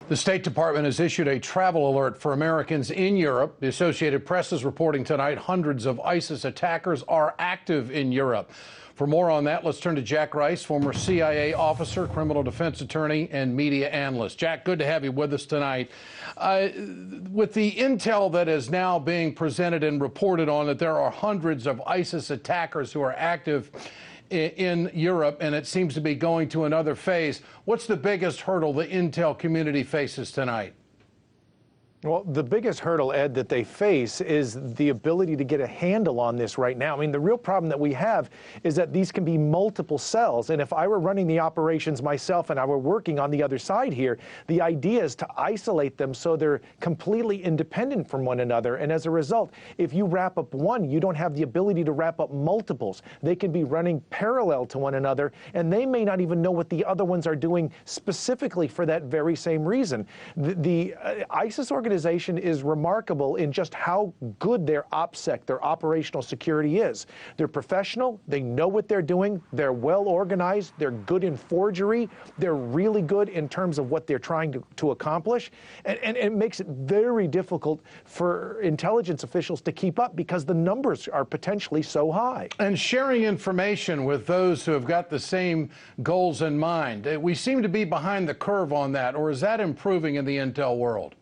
The State Department has issued a travel alert for Americans in Europe. The Associated Press is reporting tonight hundreds of ISIS attackers are active in Europe. For more on that, let's turn to Jack Rice, former CIA officer, criminal defense attorney, and media analyst. Jack, good to have you with us tonight. With the intel that is now being presented and reported on that there are hundreds of ISIS attackers who are active in Europe, and it seems to be going to another phase. What's the biggest hurdle the intel community faces tonight? Well, the biggest hurdle, Ed, that they face is the ability to get a handle on this right now. I mean, the real problem that we have is that these can be multiple cells. And if I were running the operations myself and I were working on the other side here, the idea is to isolate them so they're completely independent from one another. And as a result, if you wrap up one, you don't have the ability to wrap up multiples. They can be running parallel to one another, and they may not even know what the other ones are doing specifically for that very same reason. The ISIS organization is remarkable in just how good their OPSEC, their operational security, is. They're professional, they know what they're doing, they're well organized, they're good in forgery, they're really good in terms of what they're trying to accomplish, and it makes it very difficult for intelligence officials to keep up because the numbers are potentially so high. And sharing information with those who have got the same goals in mind. We seem to be behind the curve on that, or is that improving in the intel world?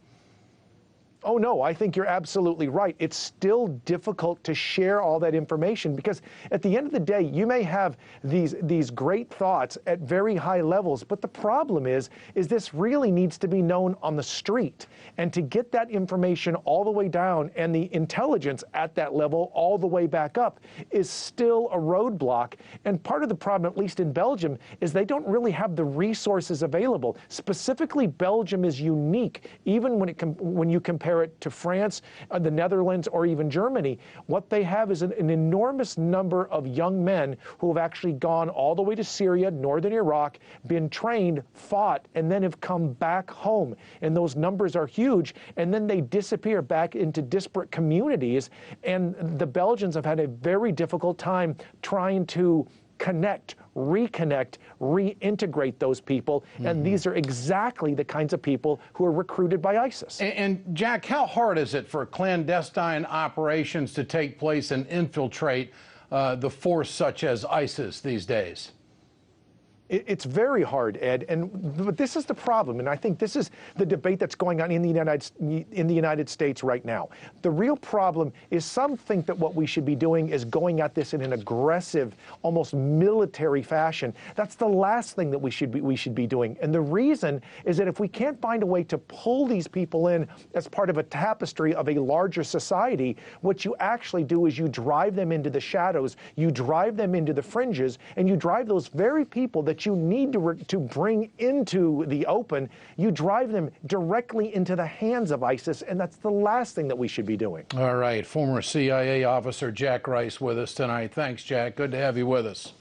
Oh, no, I think you're absolutely right. It's still difficult to share all that information because at the end of the day, you may have these great thoughts at very high levels, but the problem is this really needs to be known on the street. And to get that information all the way down and the intelligence at that level all the way back up is still a roadblock. And part of the problem, at least in Belgium, is they don't really have the resources available. Specifically, Belgium is unique, even when you compare it to France, the Netherlands, or even Germany. What they have is an enormous number of young men who have actually gone all the way to Syria, northern Iraq, been trained, fought, and then have come back home. And those numbers are huge. And then they disappear back into disparate communities. And the Belgians have had a very difficult time trying to connect, reconnect, reintegrate those people. And these are exactly the kinds of people who are recruited by ISIS. And Jack, how hard is it for clandestine operations to take place and infiltrate the force such as ISIS these days? It's very hard, Ed, but this is the problem, and I think this is the debate that's going on in the United States right now. The real problem is some think that what we should be doing is going at this in an aggressive, almost military fashion. That's the last thing that we should be doing, and the reason is that if we can't find a way to pull these people in as part of a tapestry of a larger society, what you actually do is you drive them into the shadows, you drive them into the fringes, and you drive those very people that you need to bring into the open, you drive them directly into the hands of ISIS, and that's the last thing that we should be doing. All right, former CIA officer Jack Rice with us tonight. Thanks, Jack. Good to have you with us.